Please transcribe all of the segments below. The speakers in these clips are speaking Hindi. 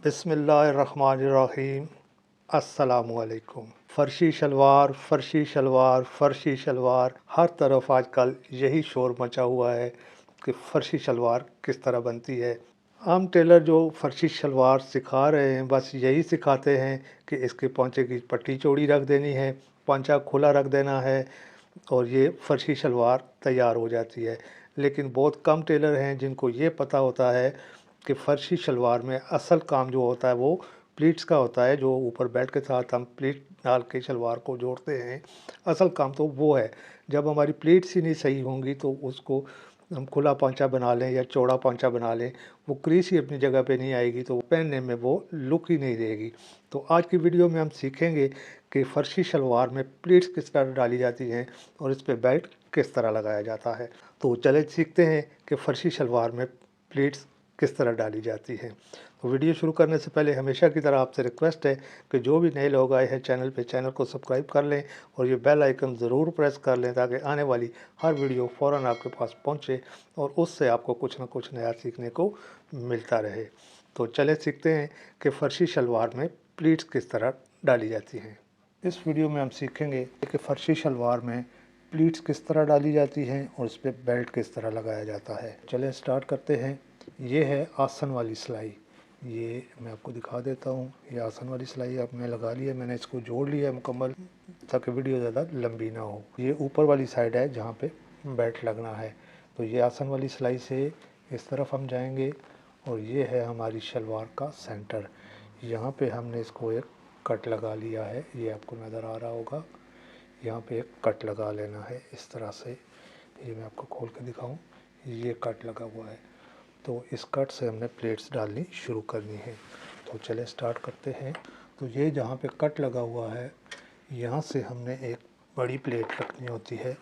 बिस्मिल्लाहिर्रहमानिर्रहीम। अस्सलामुअलैकुम। फ़र्शी शलवार, फ़र्शी शलवार, फ़र्शी शलवार, हर तरफ आजकल यही शोर मचा हुआ है कि फ़र्शी शलवार किस तरह बनती है। आम टेलर जो फ़र्शी शलवार सिखा रहे हैं बस यही सिखाते हैं कि इसके पोंचे की पट्टी चौड़ी रख देनी है, पोंचा खुला रख देना है और ये फ़र्शी शलवार तैयार हो जाती है। लेकिन बहुत कम टेलर हैं जिनको ये पता होता है कि फ़र्शी शलवार में असल काम जो होता है वो प्लीट्स का होता है, जो ऊपर बेल्ट के साथ हम प्लीट डाल के शलवार को जोड़ते हैं। असल काम तो वो है। जब हमारी प्लीट्स ही नहीं सही होंगी तो उसको हम खुला पोंचा बना लें या चौड़ा पोंचा बना लें, वो क्रीज ही अपनी जगह पे नहीं आएगी तो पहनने में वो लुक ही नहीं देगी। तो आज की वीडियो में हम सीखेंगे कि फ़र्शी शलवार में प्लीट्स किस तरह डाली जाती हैं और इस पे बेल्ट किस तरह लगाया जाता है। तो चले सीखते हैं कि फ़र्शी शलवार में प्लीट्स किस तरह डाली जाती है। तो वीडियो शुरू करने से पहले हमेशा की तरह आपसे रिक्वेस्ट है कि जो भी नए लोग आए हैं चैनल पे, चैनल को सब्सक्राइब कर लें और ये बेल आइकन ज़रूर प्रेस कर लें ताकि आने वाली हर वीडियो फ़ौरन आपके पास पहुंचे और उससे आपको कुछ ना कुछ नया सीखने को मिलता रहे। तो चले सीखते हैं कि फ़र्शी शलवार में प्लीट्स किस तरह डाली जाती हैं। इस वीडियो में हम सीखेंगे कि फ़र्शी शलवार में प्लीट्स किस तरह डाली जाती हैं और उस पर बेल्ट किस तरह लगाया जाता है। चले स्टार्ट करते हैं। ये है आसन वाली सिलाई। ये मैं आपको दिखा देता हूँ। ये आसन वाली सिलाई आपने लगा ली है, मैंने इसको जोड़ लिया है मुकम्मल ताकि वीडियो ज़्यादा लंबी ना हो। ये ऊपर वाली साइड है जहाँ पे बेल्ट लगना है। तो ये आसन वाली सिलाई से इस तरफ हम जाएंगे और ये है हमारी शलवार का सेंटर। यहाँ पे हमने इसको एक कट लगा लिया है, ये आपको नज़र आ रहा होगा। यहाँ पे एक कट लगा लेना है इस तरह से। ये मैं आपको खोल के दिखाऊं, ये कट लगा हुआ है। तो इस कट से हमने प्लेट्स डालनी शुरू करनी है। तो चले स्टार्ट करते हैं। तो ये जहाँ पे कट लगा हुआ है यहाँ से हमने एक बड़ी प्लेट रखनी होती है,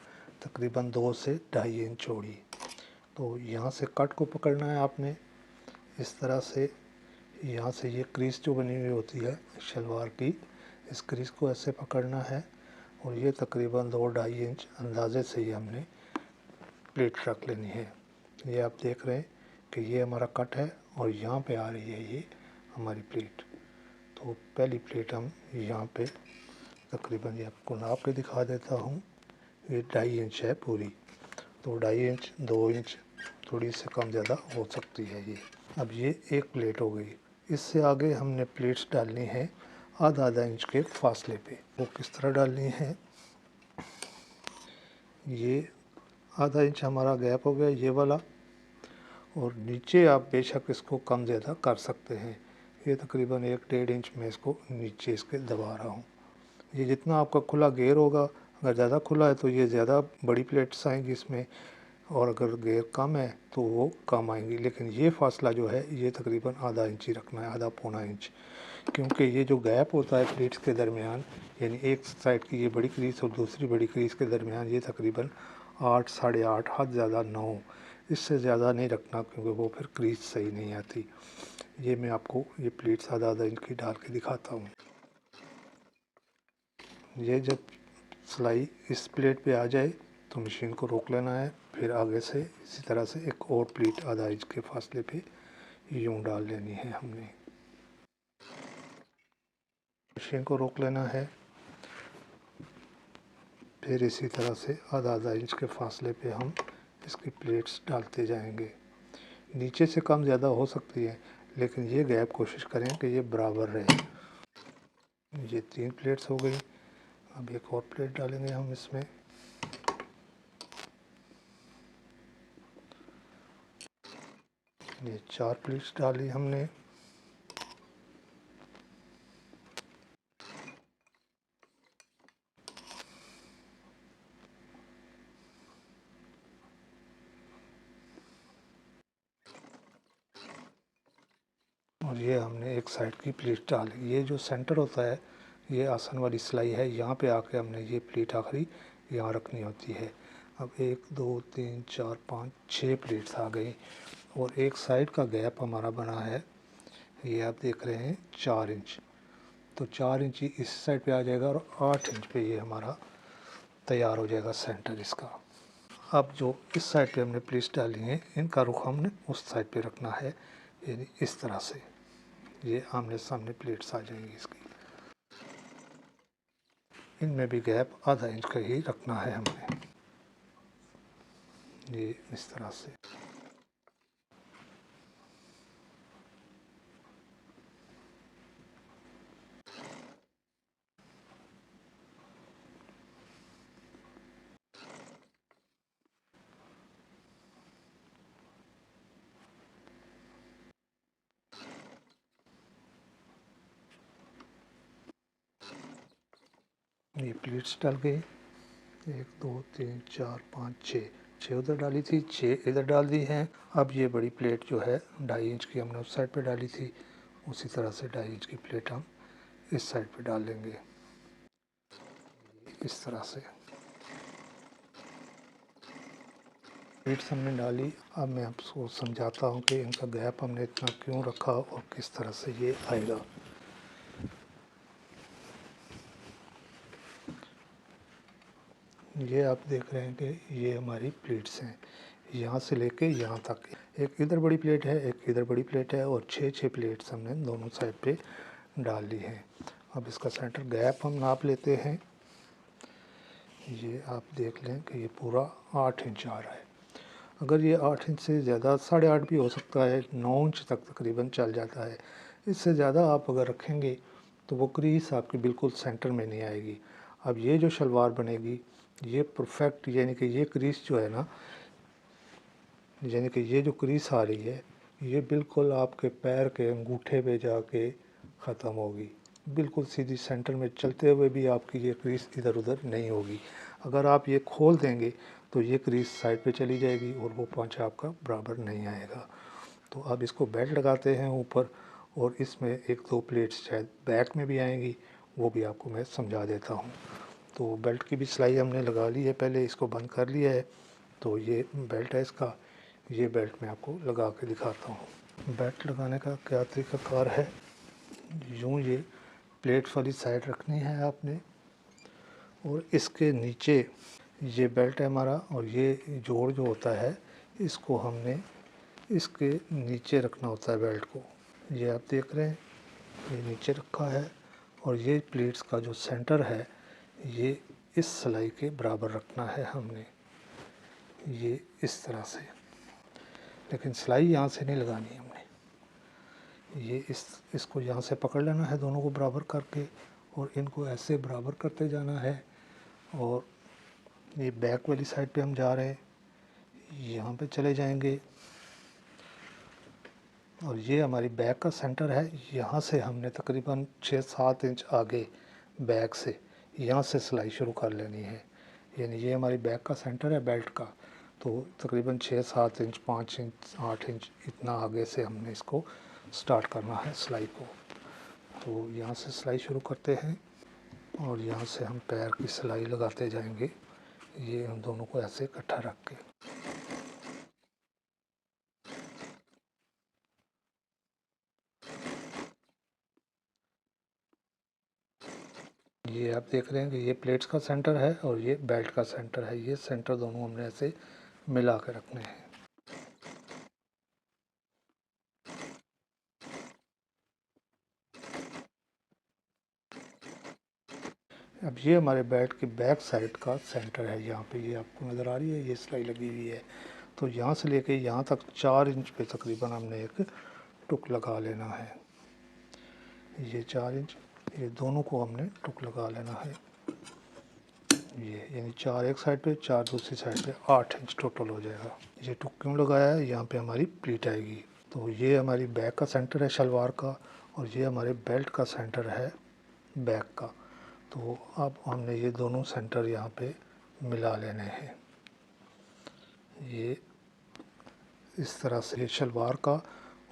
तकरीबन 2 से 2.5 इंच चौड़ी। तो यहाँ से कट को पकड़ना है आपने इस तरह से। यहाँ से ये क्रीज जो बनी हुई होती है शलवार की, इस क्रीज को ऐसे पकड़ना है और ये तकरीबन 2-2.5 इंच अंदाजे से ही हमने प्लेट रख लेनी है। ये आप देख रहे हैं कि ये हमारा कट है और यहाँ पे आ रही है ये हमारी प्लेट। तो पहली प्लेट हम यहाँ पे तकरीबन, ये आपको नाप के दिखा देता हूँ, ये 2.5 इंच है पूरी। तो 2.5 इंच, 2 इंच, थोड़ी से कम ज़्यादा हो सकती है ये। अब ये एक प्लेट हो गई। इससे आगे हमने प्लेट्स डालनी है आधा इंच के फासले पे। वो किस तरह डालनी है, ये आधा इंच हमारा गैप हो गया ये वाला, और नीचे आप बेशक इसको कम ज़्यादा कर सकते हैं। ये तकरीबन 1-1.5 इंच में इसको नीचे इसके दबा रहा हूँ। ये जितना आपका खुला घेर होगा, अगर ज़्यादा खुला है तो ये ज़्यादा बड़ी प्लेट्स आएंगी इसमें, और अगर घेर कम है तो वो कम आएंगी। लेकिन ये फासला जो है ये तकरीबन आधा इंच ही रखना है, आधा-पौना इंच, क्योंकि ये जो गैप होता है प्लेट्स के दरमियान, यानी एक साइड की ये बड़ी क्रीज और दूसरी बड़ी क्रीज के दरमियान, ये तकरीबन 8, 8.5, हद ज़्यादा 9, इससे ज़्यादा नहीं रखना क्योंकि वो फिर क्रीज सही नहीं आती। ये मैं आपको ये प्लेट्स आधा इंच की डाल के दिखाता हूँ। ये जब सिलाई इस प्लेट पे आ जाए तो मशीन को रोक लेना है, फिर आगे से इसी तरह से एक और प्लेट आधा इंच के फासले पे यूँ डाल लेनी है हमने। मशीन को रोक लेना है, फिर इसी तरह से आधा इंच के फासले पे हम इसकी प्लेट्स डालते जाएंगे। नीचे से कम ज़्यादा हो सकती है लेकिन ये गैप कोशिश करें कि ये बराबर रहे। ये 3 प्लेट्स हो गई। अब एक और प्लेट डालेंगे हम इसमें। ये 4 प्लेट्स डाली हमने। और ये हमने एक साइड की प्लेट डाली। ये जो सेंटर होता है, ये आसन वाली सिलाई है, यहाँ पे आके हमने ये प्लेट आखिरी यहाँ रखनी होती है। अब 1, 2, 3, 4, 5, 6 प्लेट्स आ गई और एक साइड का गैप हमारा बना है, ये आप देख रहे हैं 4 इंच। तो 4 इंच इस साइड पे आ जाएगा और 8 इंच पे ये हमारा तैयार हो जाएगा सेंटर इसका। अब जो इस साइड पे हमने प्लेट्स डाली हैं, इनका रुख हमने उस साइड पे रखना है, यानी इस तरह से। ये आमने सामने प्लेट्स आ जाएंगी इसकी। इनमें भी गैप आधा इंच का ही रखना है हमने, ये इस तरह से। ये प्लेट्स डल गई, 1 2 3 4 5 6, 6 उधर डाली थी, 6 इधर डाल दी हैं। अब ये बड़ी प्लेट जो है 2.5 इंच की हमने उस साइड पे डाली थी, उसी तरह से 2.5 इंच की प्लेट हम इस साइड पे डाल लेंगे, इस तरह से। प्लेट्स हमने डाली, अब मैं आपको समझाता हूँ कि इनका गैप हमने इतना क्यों रखा और किस तरह से ये आएगा। ये आप देख रहे हैं कि ये हमारी प्लेट्स हैं, यहाँ से लेके यहाँ तक। एक इधर बड़ी प्लेट है, एक इधर बड़ी प्लेट है, और 6 प्लेट्स हमने दोनों साइड पे डाल ली हैं। अब इसका सेंटर गैप हम नाप लेते हैं। ये आप देख लें कि ये पूरा 8 इंच आ रहा है। अगर ये 8 इंच से ज़्यादा, 8.5 भी हो सकता है, 9 इंच तक तकरीबन चल जाता है। इससे ज़्यादा आप अगर रखेंगे तो वो क्रीज आपकी बिल्कुल सेंटर में नहीं आएगी। अब ये जो शलवार बनेगी ये परफेक्ट, यानी कि ये क्रीज जो है ना, यानी कि ये जो क्रीज आ रही है ये बिल्कुल आपके पैर के अंगूठे पे जाके ख़त्म होगी। बिल्कुल सीधी सेंटर में चलते हुए भी आपकी ये क्रीज इधर उधर नहीं होगी। अगर आप ये खोल देंगे तो ये क्रीज साइड पे चली जाएगी और वो पोंछा आपका बराबर नहीं आएगा। तो अब इसको बेल्ट लगाते हैं ऊपर, और इसमें 1 2 प्लेट्स शायद बैक में भी आएंगी, वो भी आपको मैं समझा देता हूँ। तो बेल्ट की भी सिलाई हमने लगा ली है, पहले इसको बंद कर लिया है। तो ये बेल्ट है इसका, ये बेल्ट मैं आपको लगा के दिखाता हूँ। बेल्ट लगाने का क्या तरीक़ाकार है, यूँ ये प्लेट्स वाली साइड रखनी है आपने, और इसके नीचे ये बेल्ट है हमारा, और ये जोड़ जो होता है इसको हमने इसके नीचे रखना होता है बेल्ट को। ये आप देख रहे हैं ये नीचे रखा है, और ये प्लेट्स का जो सेंटर है ये इस सिलाई के बराबर रखना है हमने, ये इस तरह से। लेकिन सिलाई यहाँ से नहीं लगानी हमने, ये इसको यहाँ से पकड़ लेना है दोनों को बराबर करके, और इनको ऐसे बराबर करते जाना है। और ये बैक वाली साइड पे हम जा रहे हैं, यहाँ पे चले जाएंगे, और ये हमारी बैक का सेंटर है। यहाँ से हमने तकरीबन 6 7 इंच आगे बैक से यहाँ से सिलाई शुरू कर लेनी है। यानी ये हमारी बैक का सेंटर है बेल्ट का, तो तकरीबन 6 7 इंच 5 इंच 8 इंच इतना आगे से हमने इसको स्टार्ट करना है सिलाई को। तो यहाँ से सिलाई शुरू करते हैं, और यहाँ से हम पैर की सिलाई लगाते जाएंगे, ये हम दोनों को ऐसे इकट्ठा रख के। ये आप देख रहे हैं कि ये प्लेट्स का सेंटर है और ये बेल्ट का सेंटर है, ये सेंटर दोनों हमने ऐसे मिला के रखने हैं। अब ये हमारे बेल्ट की बैक साइड का सेंटर है, यहाँ पे ये आपको नज़र आ रही है, ये सिलाई लगी हुई है। तो यहाँ से लेके यहाँ तक 4 इंच पे तकरीबन हमने एक टुक लगा लेना है। ये 4 इंच, ये दोनों को हमने टुक लगा लेना है। ये यानी 4 एक साइड पे, 4 दूसरी साइड पे, 8 इंच टोटल हो जाएगा। ये टुक क्यों लगाया है, यहाँ पे हमारी प्लीट आएगी। तो ये हमारी बैक का सेंटर है शलवार का, और ये हमारे बेल्ट का सेंटर है बैक का। तो अब हमने ये दोनों सेंटर यहाँ पे मिला लेने हैं। ये इस तरह से ये शलवार का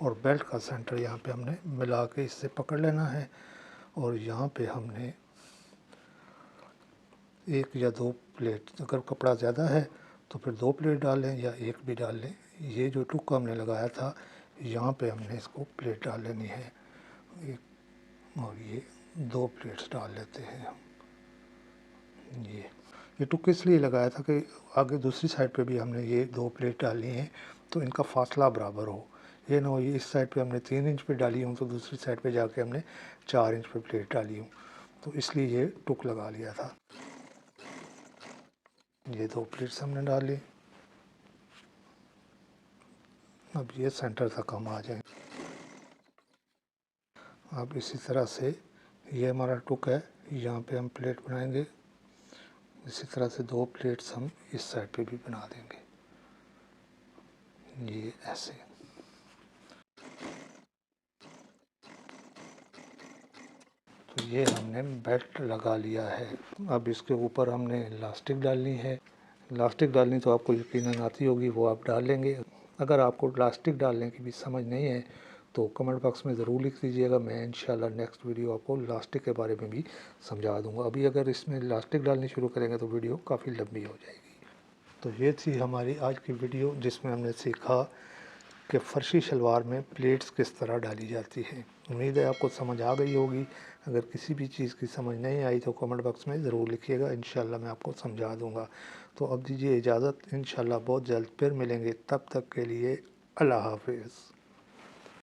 और बेल्ट का सेंटर यहाँ पे हमने मिला के इससे पकड़ लेना है, और यहाँ पे हमने 1 या 2 प्लेट, अगर कपड़ा ज़्यादा है तो फिर 2 प्लेट डाल लें या 1 भी डाल लें। ये जो टुक हमने लगाया था यहाँ पे हमने इसको प्लेट डाल लेनी है, और ये 2 प्लेट्स डाल लेते हैं हम। ये टुक इसलिए लगाया था कि आगे दूसरी साइड पे भी हमने ये 2 प्लेट डालनी है, तो इनका फासला बराबर हो। ये ना हो इस साइड पे हमने 3 इंच पे डाली हूँ तो दूसरी साइड पे जाके हमने 4 इंच पे प्लेट डाली हूँ, तो इसलिए ये टुक लगा लिया था। ये 2 प्लेट्स हमने डाली। अब ये सेंटर तक हम आ जाएं। अब इसी तरह से ये हमारा टुक है, यहाँ पे हम प्लेट बनाएंगे। इसी तरह से 2 प्लेट्स हम इस साइड पे भी बना देंगे, ये ऐसे। तो ये हमने बेल्ट लगा लिया है। अब इसके ऊपर हमने इलास्टिक डालनी है। इलास्टिक डालनी तो आपको यकीनन आती होगी, वो आप डाल लेंगे। अगर आपको इलास्टिक डालने की भी समझ नहीं है तो कमेंट बॉक्स में ज़रूर लिख दीजिएगा, मैं इंशाल्लाह नेक्स्ट वीडियो आपको इलास्टिक के बारे में भी समझा दूंगा। अभी अगर इसमें इलास्टिक डालनी शुरू करेंगे तो वीडियो काफ़ी लंबी हो जाएगी। तो ये थी हमारी आज की वीडियो, जिसमें हमने सीखा कि फ़र्शी शलवार में प्लेट्स किस तरह डाली जाती हैं। उम्मीद है आपको समझ आ गई होगी। अगर किसी भी चीज़ की समझ नहीं आई तो कमेंट बॉक्स में ज़रूर लिखिएगा, इंशाल्लाह मैं आपको समझा दूंगा। तो अब दीजिए इजाज़त, इंशाल्लाह बहुत जल्द फिर मिलेंगे। तब तक के लिए अल्लाह हाफ़िज़।